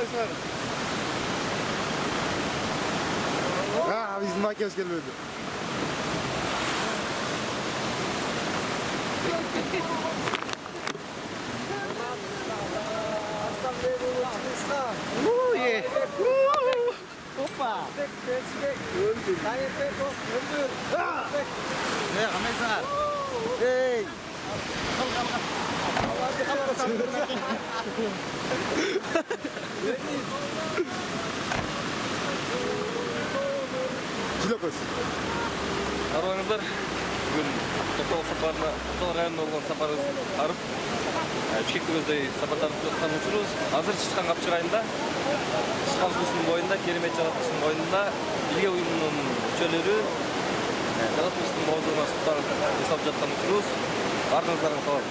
Kamesar. Bizim makyaj gelmedi. Yeah. Opa. Ne Kamesar? Hey. Жилокос. Арбаңыздар бүгін Тоқтал сапарына, Тоқтал районына болған сапарымыз арып, Бішкекті көздей сапар тартып жатқан учурубуз. Азыр Чычкан Капчык айылында, Чычкан суусунун боюнда, керемет жараткычтын боюнда Илге уюмунун мүчөлөрү жараткычтын боозуна суктар жасап жаткан учурубуз. Баарыңыздарга салам.